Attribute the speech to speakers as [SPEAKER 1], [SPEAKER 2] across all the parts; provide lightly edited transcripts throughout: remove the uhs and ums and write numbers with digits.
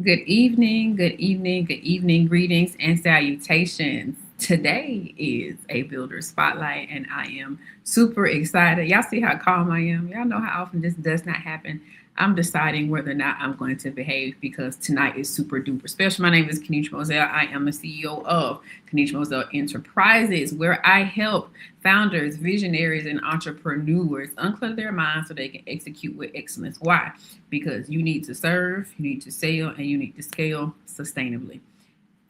[SPEAKER 1] Good evening, good evening, greetings and salutations. Today is a builder spotlight, and I am super excited. Y'all see how calm I am? Y'all know how often this does not happen. I'm deciding whether or not I'm going to behave because tonight is super duper special. My name is Kenisha Moselle. I am the CEO of Kenisha Moselle Enterprises, where I help founders, visionaries, and entrepreneurs unclutter their minds so they can execute with excellence. Why? Because you need to serve, you need to sell, and you need to scale sustainably.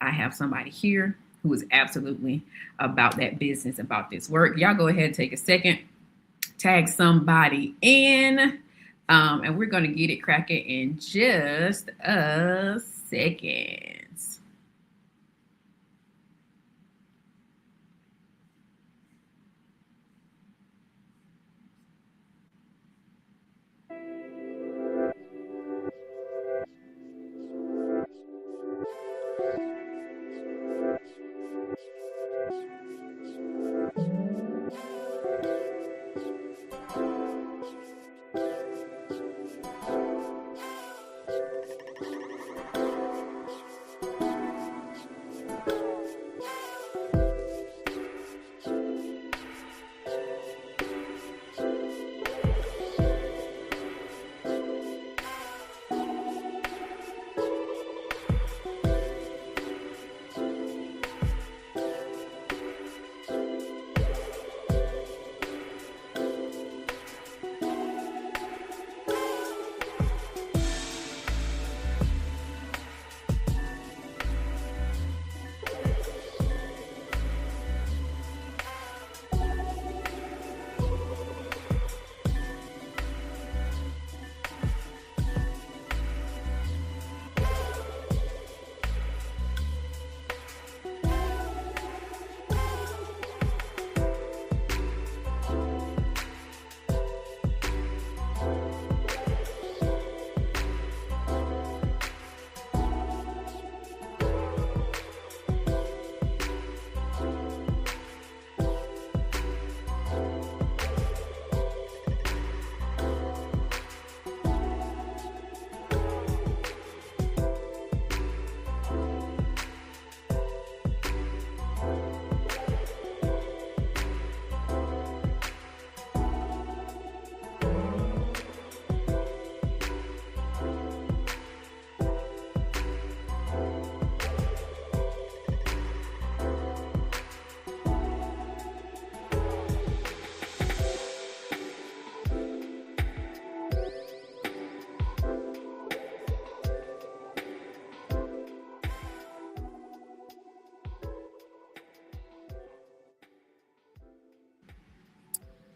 [SPEAKER 1] I have somebody here who is absolutely about that business, about this work. Y'all go ahead and take a second, tag somebody in, and we're going to get it cracking in just a second.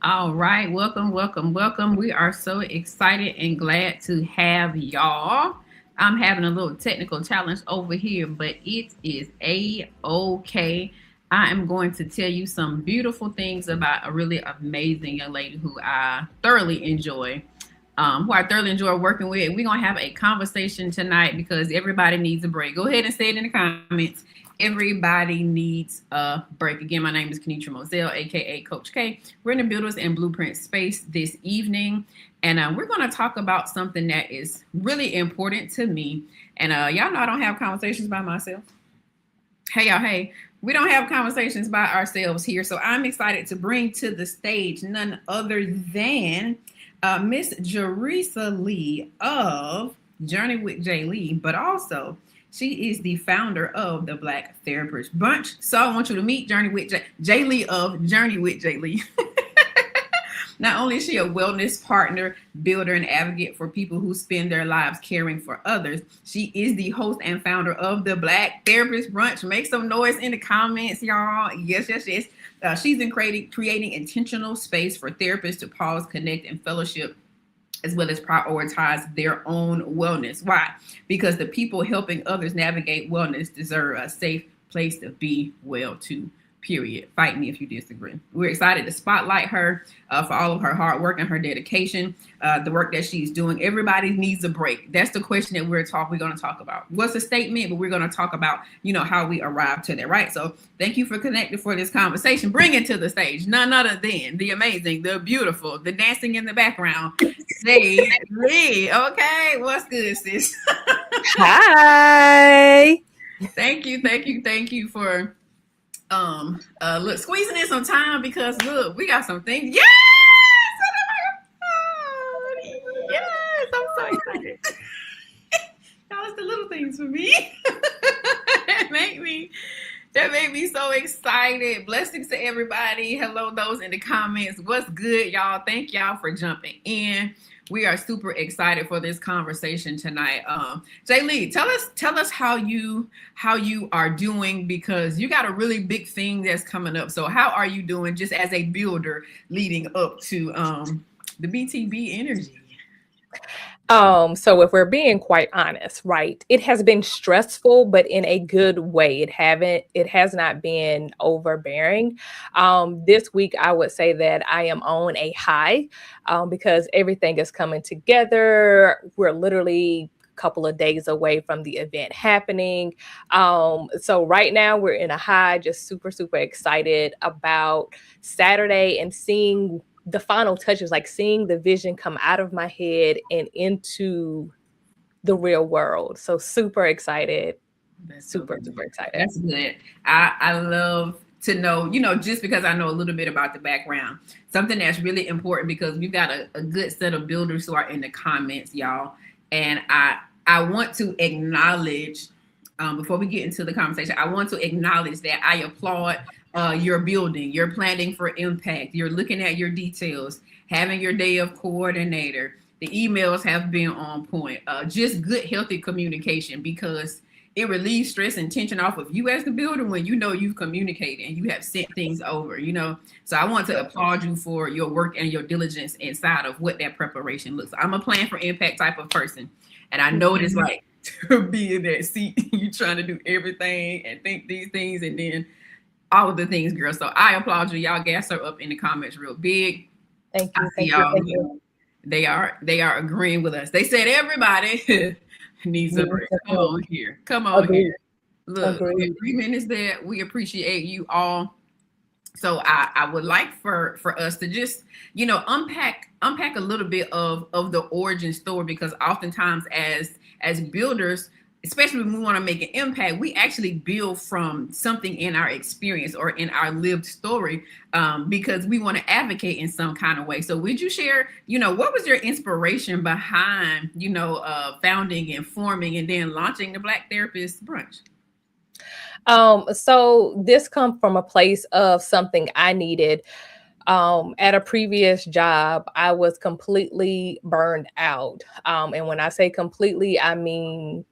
[SPEAKER 1] All right, welcome, welcome, welcome. We are so excited and glad to have y'all. I'm having a little technical challenge over here, but it is a-okay. I am going to tell you some beautiful things about a really amazing young lady who I thoroughly enjoy working with. We're gonna have a conversation tonight because everybody needs a break. Go ahead and say it in the comments. Everybody needs a break. Again, my name is Kenisha Moselle, aka Coach K. We're in the Builders and Blueprint space this evening, and we're going to talk about something that is really important to me. And y'all know I don't have conversations by myself. Hey, y'all, hey. We don't have conversations by ourselves here, so I'm excited to bring to the stage none other than Miss Jerecia Lee of Journey with J. Lee, but also she is the founder of the Black Therapist Brunch. So I want you to meet J. Lee of Journey with J. Lee. Not only is she a wellness partner, builder, and advocate for people who spend their lives caring for others, she is the host and founder of the Black Therapist Brunch. Make some noise in the comments, y'all. Yes, yes, yes. She's in creating intentional space for therapists to pause, connect, and fellowship, as well as prioritize their own wellness. Why? Because the people helping others navigate wellness deserve a safe place to be well too. Period. Fight me if you disagree. We're excited to spotlight her for all of her hard work and her dedication, the work that she's doing. Everybody needs a break. That's the question that we're going to talk about. What's a statement? But we're going to talk about, how we arrived to that, right? So thank you for connecting for this conversation. Bring it to the stage. None other than the amazing, the beautiful, the dancing in the background, Lee. Okay, what's good, sis?
[SPEAKER 2] Hi.
[SPEAKER 1] Thank you for look squeezing in some time because look, we got some things. Yes! Oh my God. Yes, I'm so excited. Y'all, it's the little things for me. that make me that made me so excited. Blessings to everybody. Hello, those in the comments. What's good, y'all? Thank y'all for jumping in. We are super excited for this conversation tonight. Jay Lee, tell us how you are doing because you got a really big thing that's coming up. So how are you doing just as a builder leading up to the BTB energy?
[SPEAKER 2] So if we're being quite honest, right, it has been stressful, but in a good way. It has not been overbearing. This week I would say that I am on a high because everything is coming together. We're literally a couple of days away from the event happening. So right now we're in a high, just super, super excited about Saturday and seeing the final touches, like seeing the vision come out of my head and into the real world. So super excited.
[SPEAKER 1] That's so
[SPEAKER 2] Super,
[SPEAKER 1] good.
[SPEAKER 2] super excited.
[SPEAKER 1] That's good. I love to know, just because I know a little bit about the background, something that's really important because we've got a good set of builders who are in the comments, y'all. And I want to acknowledge, before we get into the conversation, I want to acknowledge that I applaud your building, you're planning for impact, you're looking at your details, having your day of coordinator. The emails have been on point. Just good, healthy communication because it relieves stress and tension off of you as the builder when you know you've communicated and you have sent things over. So I want to applaud you for your work and your diligence inside of what that preparation looks like. I'm a plan for impact type of person. And I know what it's like to be in that seat. You trying to do everything and think these things and then all of the things, girl. So I applaud you. Y'all gas her up in the comments real big.
[SPEAKER 2] Thank
[SPEAKER 1] I
[SPEAKER 2] you.
[SPEAKER 1] see
[SPEAKER 2] Thank you.
[SPEAKER 1] y'all.
[SPEAKER 2] Thank you.
[SPEAKER 1] They are agreeing with us. They said everybody needs a break. Come on here. Come on
[SPEAKER 2] Agreed.
[SPEAKER 1] here. Look, the
[SPEAKER 2] Agreed.
[SPEAKER 1] agreement is that we appreciate you all. So I would like for us to just unpack a little bit of the origin story because oftentimes as builders, especially when we want to make an impact, we actually build from something in our experience or in our lived story because we want to advocate in some kind of way. So would you share, what was your inspiration behind, founding and forming and then launching the Black Therapist Brunch?
[SPEAKER 2] So this comes from a place of something I needed. At a previous job, I was completely burned out. And when I say completely, I mean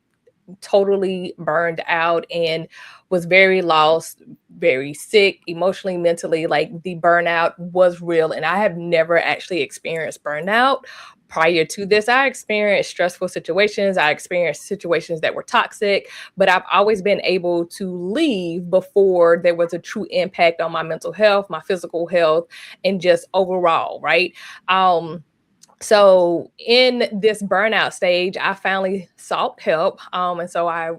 [SPEAKER 2] totally burned out and was very lost, very sick, emotionally, mentally. Like the burnout was real. And I have never actually experienced burnout. Prior to this, I experienced stressful situations. I experienced situations that were toxic, but I've always been able to leave before there was a true impact on my mental health, my physical health, and just overall, right? So in this burnout stage, I finally sought help. And so I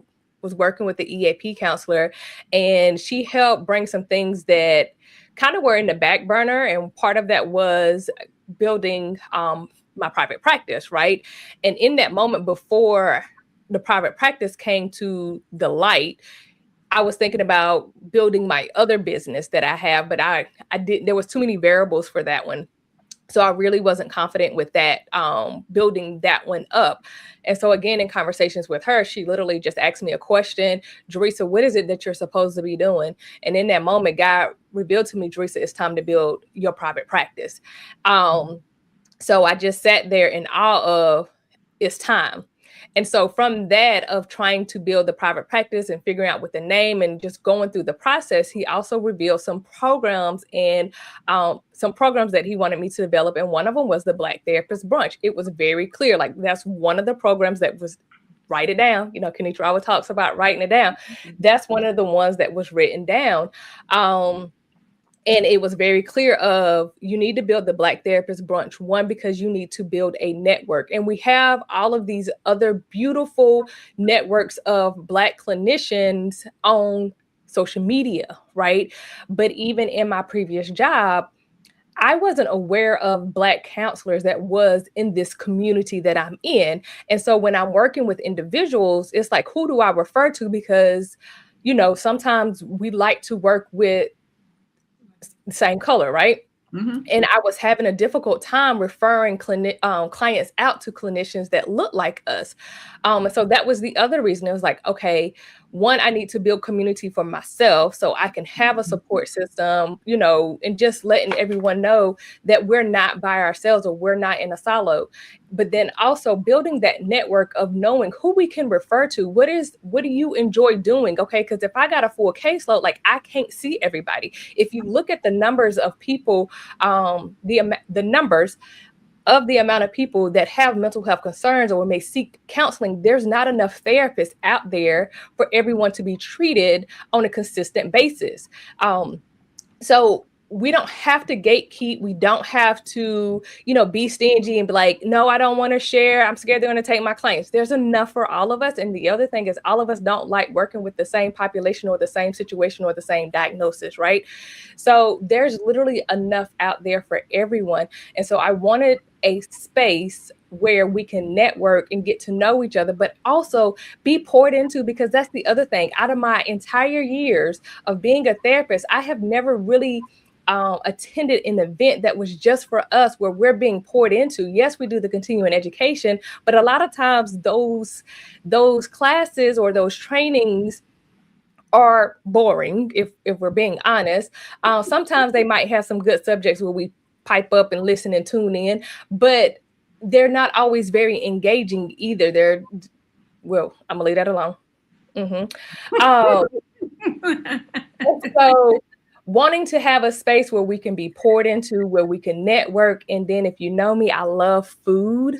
[SPEAKER 2] was working with the EAP counselor, and she helped bring some things that kind of were in the back burner. And part of that was building my private practice, right? And in that moment before the private practice came to the light, I was thinking about building my other business that I have, but I didn't, there was too many variables for that one. So I really wasn't confident with that, building that one up. And so again, in conversations with her, she literally just asked me a question, Jerecia, what is it that you're supposed to be doing? And in that moment, God revealed to me, Jerecia, it's time to build your private practice. So I just sat there in awe of it's time. And so from that of trying to build the private practice and figuring out what the name and just going through the process, he also revealed some programs and some programs that he wanted me to develop. And one of them was the Black Therapist Brunch. It was very clear, like that's one of the programs that was, write it down. Kenitra always talks about writing it down. That's one of the ones that was written down. And it was very clear of you need to build the Black Therapist Brunch, one, because you need to build a network. And we have all of these other beautiful networks of Black clinicians on social media, right? But even in my previous job, I wasn't aware of Black counselors that was in this community that I'm in. And so when I'm working with individuals, it's like, who do I refer to? Because, sometimes we like to work with the same color, right?
[SPEAKER 1] Mm-hmm.
[SPEAKER 2] And I was having a difficult time referring clients out to clinicians that look like us. And so that was the other reason. It was like, okay, one, I need to build community for myself so I can have a support system, and just letting everyone know that we're not by ourselves or we're not in a silo. But then also building that network of knowing who we can refer to. What do you enjoy doing? Okay, because if I got a full caseload, like I can't see everybody. If you look at the numbers of people, the numbers of the amount of people that have mental health concerns or may seek counseling, there's not enough therapists out there for everyone to be treated on a consistent basis. So we don't have to gatekeep. We don't have to, be stingy and be like, no, I don't want to share. I'm scared they're going to take my clients. There's enough for all of us. And the other thing is all of us don't like working with the same population or the same situation or the same diagnosis, right? So there's literally enough out there for everyone. And so I wanted a space where we can network and get to know each other, but also be poured into, because that's the other thing. Out of my entire years of being a therapist, I have never really attended an event that was just for us where we're being poured into. Yes, we do the continuing education, but a lot of times those classes or those trainings are boring, if we're being honest. Sometimes they might have some good subjects where we pipe up and listen and tune in, but they're not always very engaging either. I'm gonna leave that alone. So wanting to have a space where we can be poured into, where we can network. And then if you know me, I love food.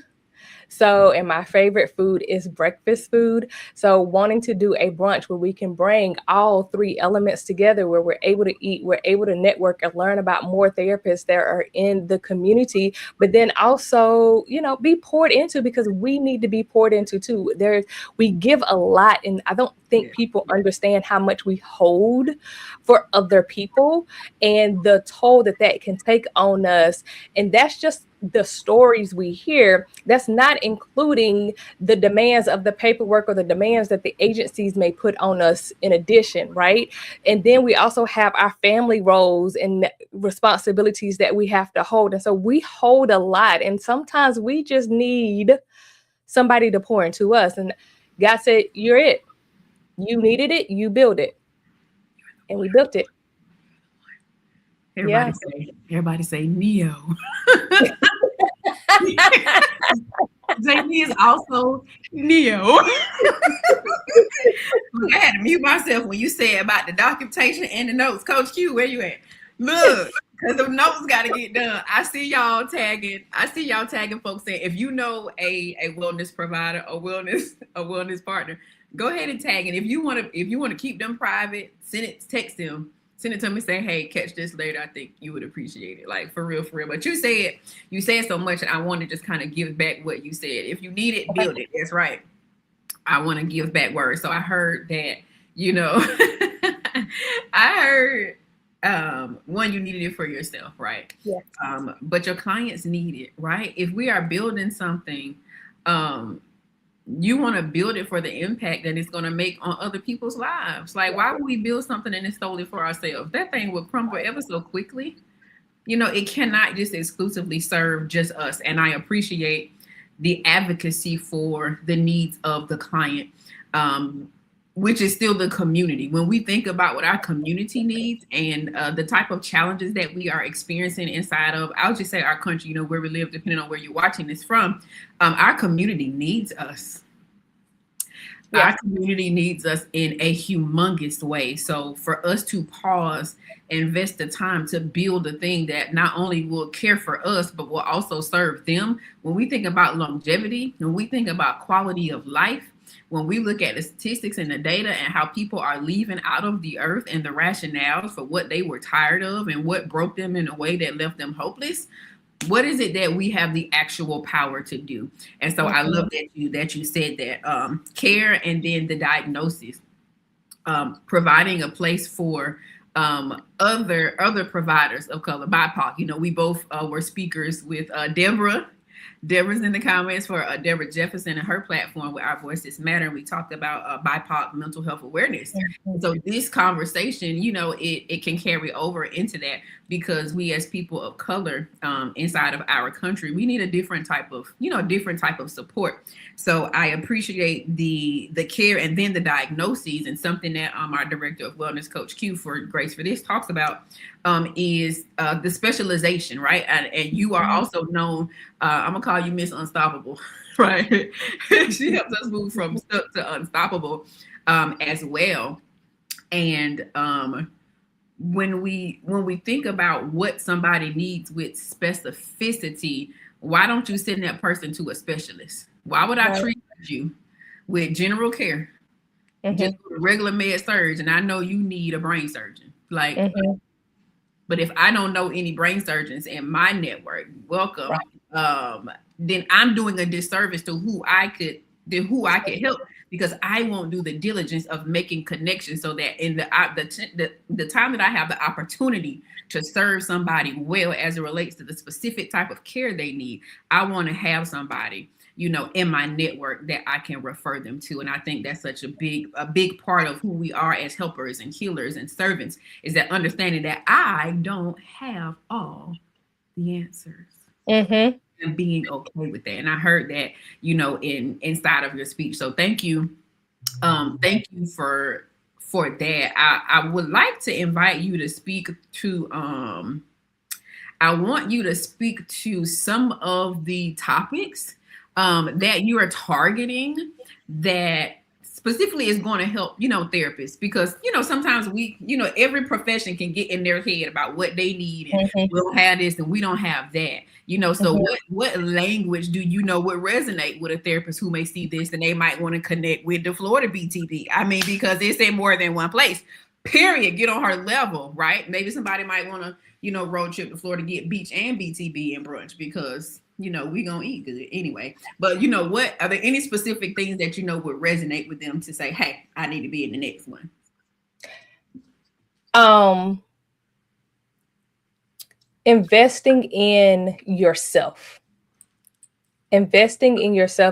[SPEAKER 2] So, and my favorite food is breakfast food. So wanting to do a brunch where we can bring all three elements together, where we're able to eat, we're able to network and learn about more therapists that are in the community, but then also, be poured into, because we need to be poured into too. We give a lot, and I don't think people understand how much we hold for other people and the toll that can take on us. And that's just the stories we hear. That's not including the demands of the paperwork or the demands that the agencies may put on us in addition, right? And then we also have our family roles and responsibilities that we have to hold. And so we hold a lot. And sometimes we just need somebody to pour into us. And God said, you're it. You needed it, you built it. And we built it.
[SPEAKER 1] Everybody say Neo. Jamie is also Neo. Look, I had to mute myself when you said about the documentation and the notes. Coach Q, where you at? Look, because the notes got to get done. I see y'all tagging folks saying, if you know a wellness provider or wellness partner, go ahead and tag it. If you want to keep them private, text them. Send it to me, say, hey, catch this later. I think you would appreciate it. Like, for real. But you said so much, and I want to just kind of give back what you said. If you need it, build it. That's right. I want to give back words. So I heard that, I heard, one, you needed it for yourself, right?
[SPEAKER 2] Yes.
[SPEAKER 1] But your clients need it, right? If we are building something, you want to build it for the impact that it's going to make on other people's lives. Like, why would we build something and it's solely for ourselves? That thing will crumble ever so quickly. It cannot just exclusively serve just us. And I appreciate the advocacy for the needs of the client, which is still the community. When we think about what our community needs and the type of challenges that we are experiencing inside of, I'll just say our country, where we live, depending on where you're watching this from, our community needs us. Yeah. Our community needs us in a humongous way. So for us to pause, invest the time to build a thing that not only will care for us, but will also serve them. When we think about longevity, when we think about quality of life, when we look at the statistics and the data and how people are leaving out of the earth and the rationales for what they were tired of and what broke them in a way that left them hopeless, what is it that we have the actual power to do? And so I love that you said that care and then the diagnosis, providing a place for other providers of color, BIPOC. You know, we both were speakers with Deborah. Deborah's in the comments for Deborah Jefferson and her platform with Our Voices Matter. And we talked about BIPOC mental health awareness. Mm-hmm. So this conversation, you know, it can carry over into that, because we as people of color inside of our country, we need a different type of support. So I appreciate the care and then the diagnoses, and something that our director of wellness, Coach Q for Grace for This, talks about is the specialization, right? And you are also known, I'm gonna call you Miss Unstoppable, right? She helps us move from stuck to unstoppable as well. And when we think about what somebody needs with specificity, why don't you send that person to a specialist? Why would I treat you with general care, just regular med surge, and I know you need a brain surgeon? Like, but if I don't know any brain surgeons in my network, welcome. Then I'm doing a disservice to who I could help, because I won't do the diligence of making connections, so that in the time that I have the opportunity to serve somebody well as it relates to the specific type of care they need, I want to have somebody, you know, in my network that I can refer them to. And I think that's such a big part of who we are as helpers and healers and servants, is that understanding that I don't have all the answers. And being okay with that. And I heard that, you know, inside of your speech. So thank you. Thank you for that. I would like to invite you to speak to I want you to speak to some of the topics that you are targeting, that specifically is going to help, you know, therapists, because, you know, sometimes every profession can get in their head about what they need, and we don't have this and we don't have that, you know. So what language do you know would resonate with a therapist who may see this and they might want to connect with the Florida BTB? I mean, because it's in more than one place, period. Get on her level, right? Maybe somebody might want to, you know, road trip to Florida, get beach and BTB and brunch, because, you know, we gonna eat good anyway. But, you know, what are there any specific things that, you know, would resonate with them to say, hey, I need to be in the next one?
[SPEAKER 2] Investing in yourself,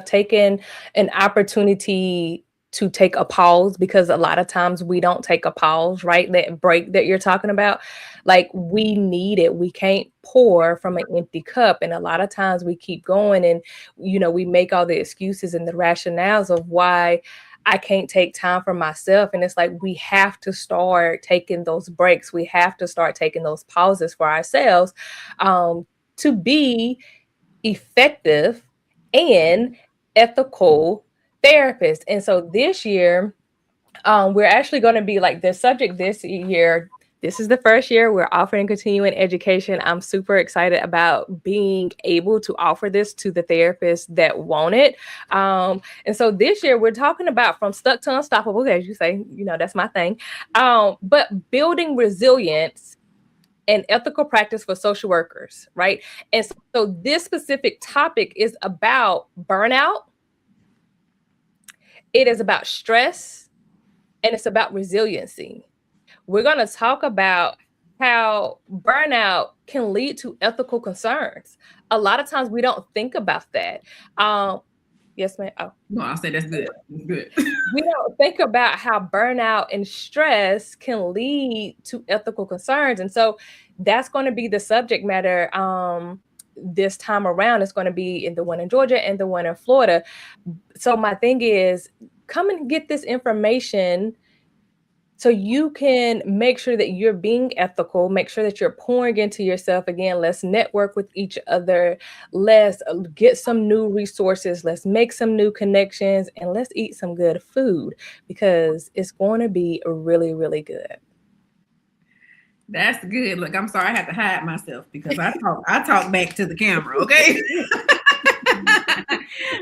[SPEAKER 2] taking an opportunity to take a pause, because a lot of times we don't take a pause, right? That break that you're talking about, like, we need it. We can't pour from an empty cup. And a lot of times we keep going, and, you know, we make all the excuses and the rationales of why I can't take time for myself. And it's like, we have to start taking those breaks. We have to start taking those pauses for ourselves to be effective and ethical therapist. And so this year, we're actually going to be like the subject this year. This is the first year we're offering continuing education. I'm super excited about being able to offer this to the therapists that want it. And so this year we're talking about from stuck to unstoppable, as you say, you know, that's my thing. But building resilience and ethical practice for social workers, right? And so this specific topic is about burnout. It is about stress, and it's about resiliency. We're going to talk about how burnout can lead to ethical concerns. A lot of times we don't think about that. Yes, ma'am. Oh.
[SPEAKER 1] No, I'll say that's good. That's good.
[SPEAKER 2] We don't think about how burnout and stress can lead to ethical concerns. And so that's going to be the subject matter this time around. It's going to be in the one in Georgia and the one in Florida. So my thing is, come and get this information so you can make sure that you're being ethical, make sure that you're pouring into yourself. Again, let's network with each other. Let's get some new resources. Let's make some new connections, and let's eat some good food, because it's going to be really, really good.
[SPEAKER 1] That's good. Look, I'm sorry I had to hide myself, because I talk back to the camera, okay?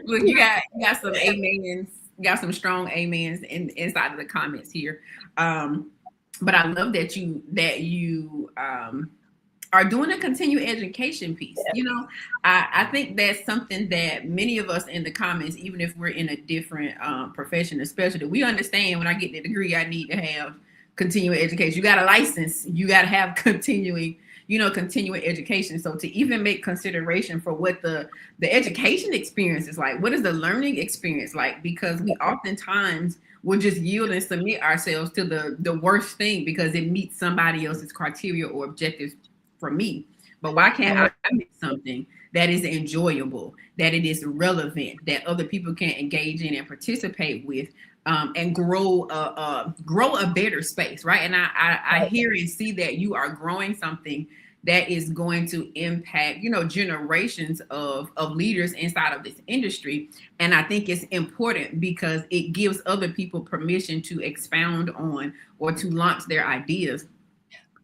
[SPEAKER 1] Look, you got some amens, got some strong amens inside of the comments here. But I love that you are doing a continuing education piece. Yeah. You know, I think that's something that many of us in the comments, even if we're in a different profession, especially, we understand when I get the degree, I need to have continuing education. You got a license. You got to have continuing education. So to even make consideration for what the education experience is like, what is the learning experience like? Because we oftentimes will just yield and submit ourselves to the worst thing because it meets somebody else's criteria or objectives for me. But why can't I make something that is enjoyable, that it is relevant, that other people can engage in and participate with, and grow a better space, right? And I hear and see that you are growing something that is going to impact, generations of leaders inside of this industry. And I think it's important because it gives other people permission to expound on or to launch their ideas.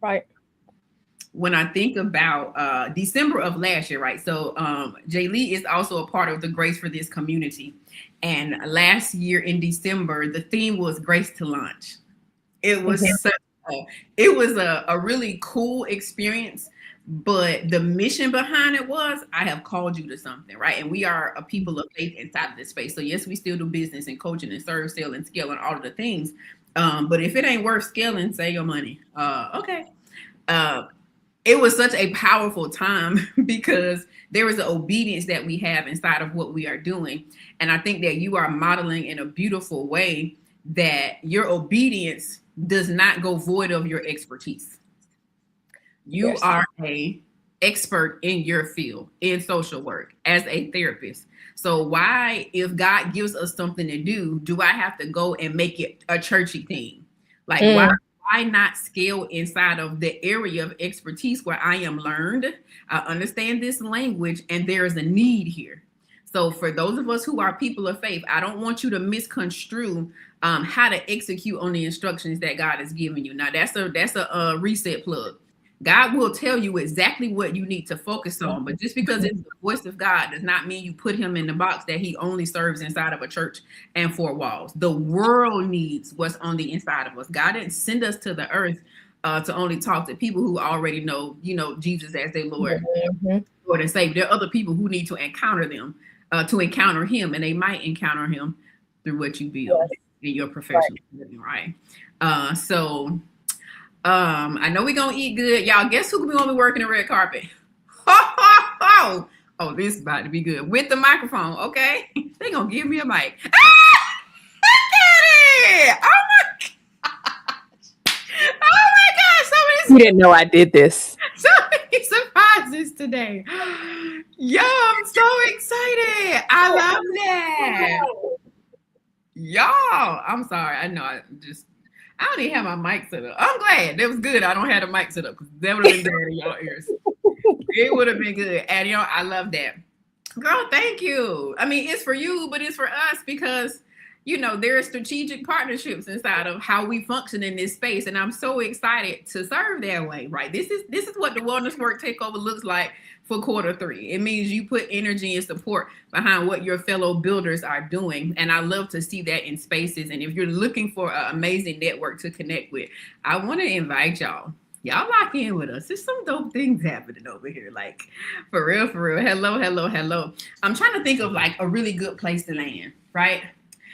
[SPEAKER 2] Right.
[SPEAKER 1] When I think about December of last year, right? So Jerecia Lee is also a part of the Grace for This community. And last year in December, the theme was Grace to Launch. It was a really cool experience, but the mission behind it was, I have called you to something, right? And we are a people of faith inside of this space. So yes, we still do business and coaching and serve, sell, and scale and all of the things. But if it ain't worth scaling, save your money. Okay. It was such a powerful time because there is an obedience that we have inside of what we are doing. And I think that you are modeling in a beautiful way that your obedience does not go void of your expertise. You are an expert in your field, in social work, as a therapist. So why, if God gives us something to do I have to go and make it a churchy thing? Like, why not scale inside of the area of expertise where I am learned? I understand this language and there is a need here. So for those of us who are people of faith, I don't want you to misconstrue how to execute on the instructions that God has given you. Now that's a reset plug. God will tell you exactly what you need to focus on, but just because it's the voice of God does not mean you put him in the box that he only serves inside of a church and four walls. The world needs what's on the inside of us. God didn't send us to the earth to only talk to people who already know, Jesus as their Lord, Lord and Savior. There are other people who need to encounter them, to encounter him, and they might encounter him through what you build in your professional living, right? I know we're gonna eat good. Y'all, guess who we gonna be working the red carpet? Oh, this is about to be good. With the microphone, okay? They gonna give me a mic. Look at it! Oh my gosh!
[SPEAKER 2] You didn't know I did this.
[SPEAKER 1] So many surprises today. Yo, I'm so excited. I love that. Y'all, I'm sorry. I know I don't even have my mic set up. I'm glad. That was good. I don't have the mic set up because that would have been bad in y'all ears. It would have been good. And I love that. Girl, thank you. I mean, it's for you, but it's for us because, there are strategic partnerships inside of how we function in this space. And I'm so excited to serve that way, right? This is what the Wellness Work Takeover looks like for Q3. It means you put energy and support behind what your fellow builders are doing. And I love to see that in spaces. And if you're looking for an amazing network to connect with, I want to invite y'all. Y'all lock in with us. There's some dope things happening over here. Like, for real, for real. Hello, hello, hello. I'm trying to think of like a really good place to land, right?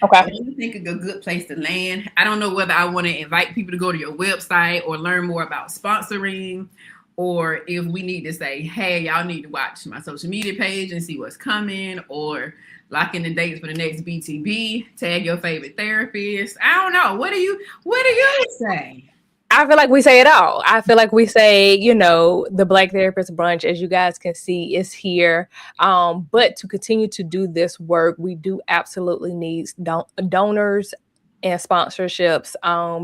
[SPEAKER 2] Okay.
[SPEAKER 1] I want to think of a good place to land. I don't know whether I want to invite people to go to your website or learn more about sponsoring, or if we need to say, hey, y'all need to watch my social media page and see what's coming, or lock in the dates for the next BTB, tag your favorite therapist. I don't know. What do you say?
[SPEAKER 2] I feel like we say it all. I feel like we say, the Black Therapist Brunch, as you guys can see, is here. But to continue to do this work, we do absolutely need donors and sponsorships,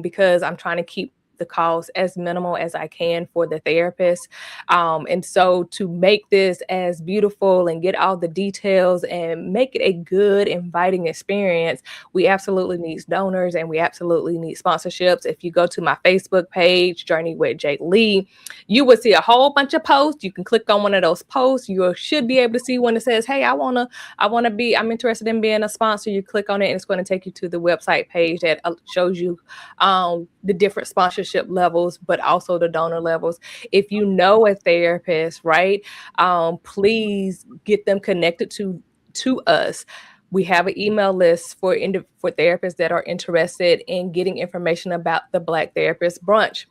[SPEAKER 2] because I'm trying to keep the cost as minimal as I can for the therapist. And so to make this as beautiful and get all the details and make it a good, inviting experience, we absolutely need donors and we absolutely need sponsorships. If you go to my Facebook page, Journey with Jerecia Lee, you will see a whole bunch of posts. You can click on one of those posts. You should be able to see one that says, hey, I'm interested in being a sponsor. You click on it and it's going to take you to the website page that shows you the different sponsorships levels, but also the donor levels. If you know a therapist, right, please get them connected to us. We have an email list for therapists that are interested in getting information about the Black Therapist Brunch.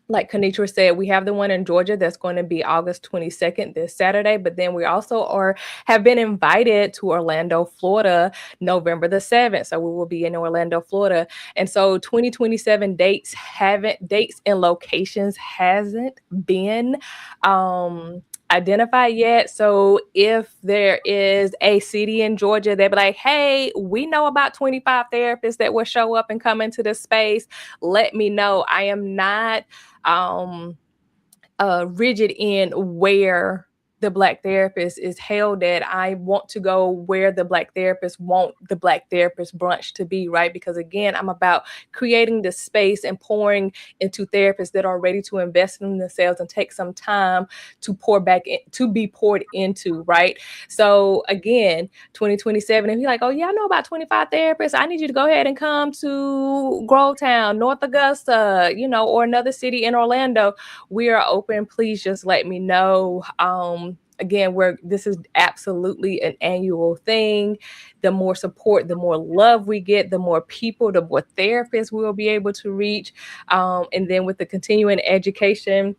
[SPEAKER 2] Like Kanitra said, we have the one in Georgia that's going to be August 22nd, this Saturday. But then we also have been invited to Orlando, Florida, November the 7th. So we will be in Orlando, Florida. And so 2027 dates and locations hasn't been identified yet. So if there is a city in Georgia, they'll be like, hey, we know about 25 therapists that will show up and come into this space. Let me know. I am not rigid in where the Black therapist is held at. I want to go where the Black therapists want the Black Therapist Brunch to be, right? Because again, I'm about creating the space and pouring into therapists that are ready to invest in themselves and take some time to pour back in, to be poured into, right? So again, 2027, if you're like, oh yeah, I know about 25 therapists, I need you to go ahead and come to Grovetown, North Augusta, or another city in Orlando. We are open. Please just let me know. Again, this is absolutely an annual thing. The more support, the more love we get, the more people, the more therapists we will be able to reach. And then with the continuing education,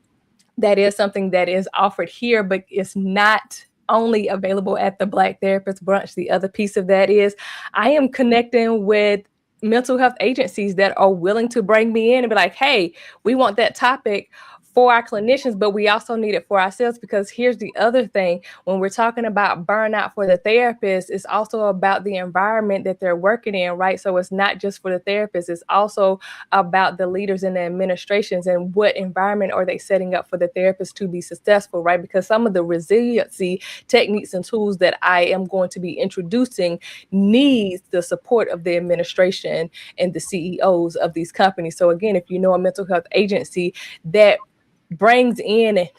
[SPEAKER 2] that is something that is offered here, but it's not only available at the Black Therapist Brunch. The other piece of that is I am connecting with mental health agencies that are willing to bring me in and be like, hey, we want that topic for our clinicians, but we also need it for ourselves. Because here's the other thing, when we're talking about burnout for the therapist, it's also about the environment that they're working in, right? So it's not just for the therapist, it's also about the leaders and the administrations and what environment are they setting up for the therapist to be successful, right? Because some of the resiliency techniques and tools that I am going to be introducing needs the support of the administration and the CEOs of these companies. So again, if you know a mental health agency that brings in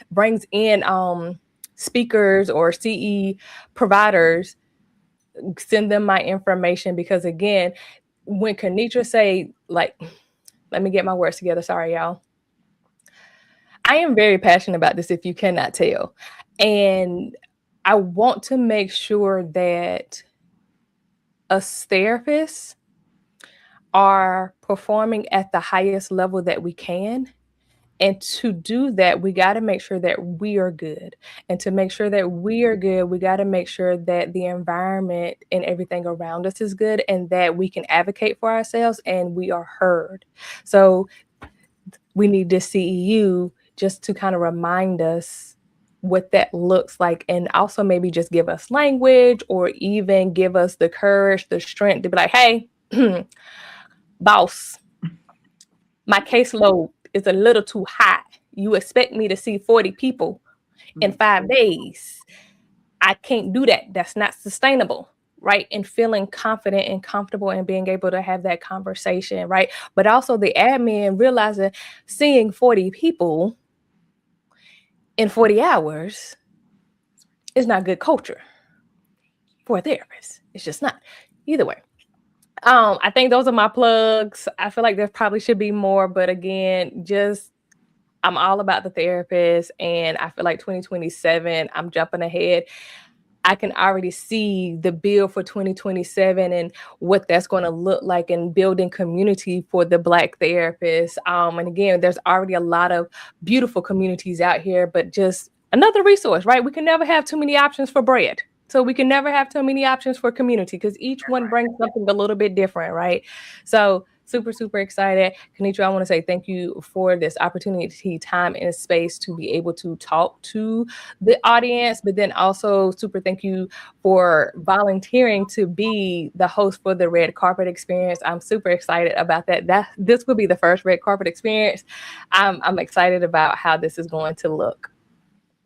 [SPEAKER 2] speakers or CE providers, send them my information. Because again, when Kanitra say, like, let me get my words together. Sorry, y'all. I am very passionate about this, if you cannot tell. And I want to make sure that us therapists are performing at the highest level that we can. And to do that, we got to make sure that we are good. And to make sure that we are good, we got to make sure that the environment and everything around us is good, and that we can advocate for ourselves and we are heard. So we need the CEU just to kind of remind us what that looks like, and also maybe just give us language, or even give us the courage, the strength to be like, hey, boss, my caseload is a little too high. You expect me to see 40 people in 5 days. I can't do that. That's not sustainable, right? And feeling confident and comfortable and being able to have that conversation, right? But also the admin realizing seeing 40 people in 40 hours is not good culture for a therapist. It's just not. Either way. I think those are my plugs. I feel like there probably should be more, but again, I'm all about the therapist, and I feel like 2027, I'm jumping ahead. I can already see the bill for 2027 and what that's going to look like, in building community for the Black therapists. And again, there's already a lot of beautiful communities out here, but just another resource, right? We can never have too many options for bread. So we can never have too many options for community, because each one brings something a little bit different, right? So super, super excited. Kanitra, I want to say thank you for this opportunity, time, and space to be able to talk to the audience, but then also super thank you for volunteering to be the host for the Red Carpet Experience. I'm super excited about that. This will be the first Red Carpet Experience. I'm excited about how this is going to look.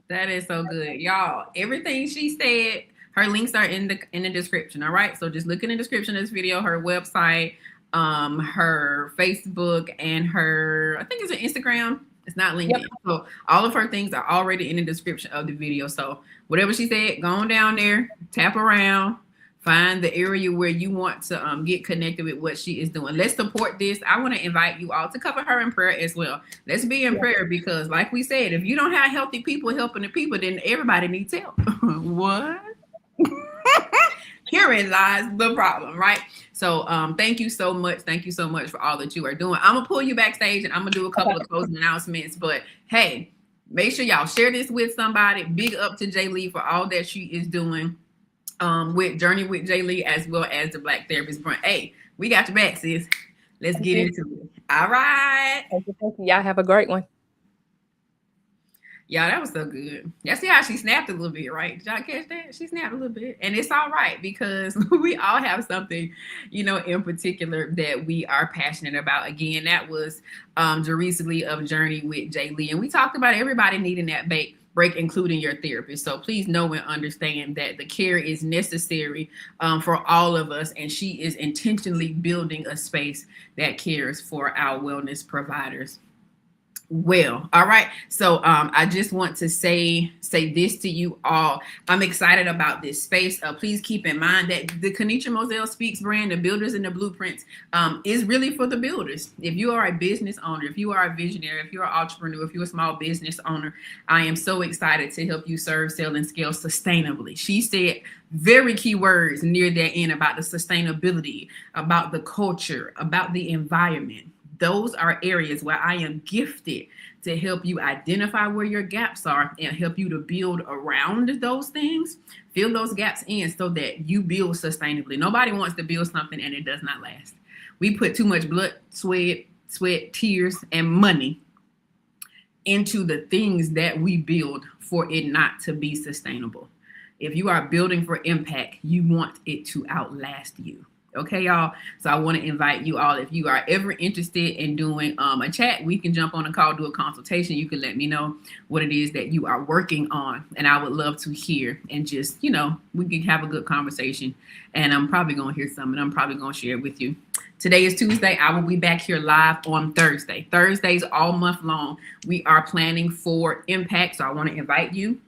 [SPEAKER 1] That is so good. Y'all, everything she said, her links are in the description. All right. So just look in the description of this video, her website, her Facebook, and her, I think it's an Instagram. It's not LinkedIn. Yep. So all of her things are already in the description of the video. So whatever she said, go on down there, tap around, find the area where you want to get connected with what she is doing. Let's support this. I want to invite you all to cover her in prayer as well. Let's be in prayer, because like we said, if you don't have healthy people helping the people, then everybody needs help. What? Herein lies the problem, right? So thank you so much. Thank you so much for all that you are doing. I'm gonna pull you backstage and I'm gonna do a couple of closing announcements. But hey, make sure y'all share this with somebody. Big up to Jay Lee for all that she is doing with Journey with Jay Lee, as well as the Black Therapist Brunch. Hey, we got your back, sis. Let's get into it. All right.
[SPEAKER 2] Thank you. Y'all have a great one.
[SPEAKER 1] Yeah, that was so good. Y'all see how she snapped a little bit, right? Did y'all catch that? She snapped a little bit. And it's all right because we all have something, in particular that we are passionate about. Again, that was Jerecia Lee of Journey with Jay Lee. And we talked about everybody needing that break, including your therapist. So please know and understand that the care is necessary for all of us. And she is intentionally building a space that cares for our wellness providers. Well, all right. So I just want to say this to you all. I'm excited about this space. Please keep in mind that the Kenitra Moselle Speaks brand, the Builders and the Blueprints, is really for the builders. If you are a business owner, if you are a visionary, if you're an entrepreneur, if you're a small business owner, I am so excited to help you serve, sell, and scale sustainably. She said very key words near that end about the sustainability, about the culture, about the environment. Those are areas where I am gifted to help you identify where your gaps are and help you to build around those things, fill those gaps in so that you build sustainably. Nobody wants to build something and it does not last. We put too much blood, sweat, tears, and money into the things that we build for it not to be sustainable. If you are building for impact, you want it to outlast you. Okay, y'all. So I want to invite you all, if you are ever interested in doing a chat, we can jump on a call, do a consultation. You can let me know what it is that you are working on. And I would love to hear and just, we can have a good conversation. And I'm probably going to hear something. I'm probably going to share it with you. Today is Tuesday. I will be back here live on Thursday. Thursdays all month long. We are planning for impact. So I want to invite you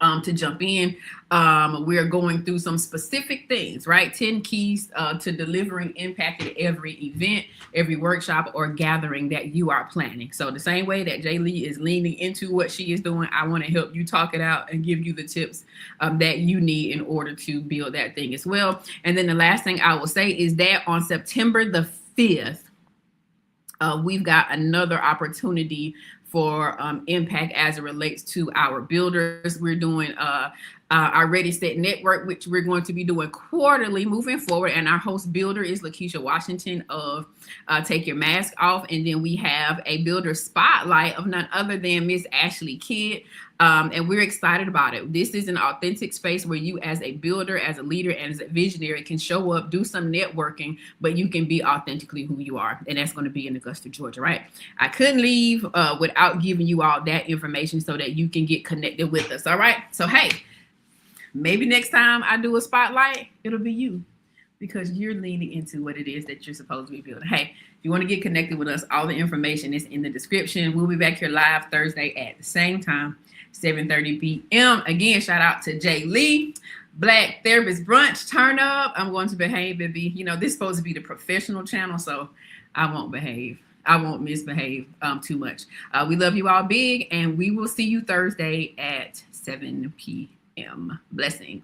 [SPEAKER 1] to jump in. We're going through some specific things, right? 10 keys to delivering impact at every event, every workshop or gathering that you are planning. So the same way that Jay Lee is leaning into what she is doing, I want to help you talk it out and give you the tips that you need in order to build that thing as well. And then the last thing I will say is that on September the 5th, we've got another opportunity for impact as it relates to our builders. We're doing our Ready Set Network, which we're going to be doing quarterly moving forward. And our host builder is Lakeisha Washington of Take Your Mask Off. And then we have a builder spotlight of none other than Miss Ashley Kidd. And we're excited about it. This is an authentic space where you as a builder, as a leader, and as a visionary can show up, do some networking, but you can be authentically who you are. And that's going to be in Augusta, Georgia, right? I couldn't leave without giving you all that information so that you can get connected with us. All right. So, hey, maybe next time I do a spotlight, it'll be you because you're leaning into what it is that you're supposed to be building. Hey, if you want to get connected with us, all the information is in the description. We'll be back here live Thursday at the same time, 7:30 p.m. Again, shout out to Jay Lee, Black Therapist Brunch. Turn up. I'm going to behave, baby. This is supposed to be the professional channel, so I won't behave. I won't misbehave too much. We love you all big, and we will see you Thursday at 7 p.m. Blessings.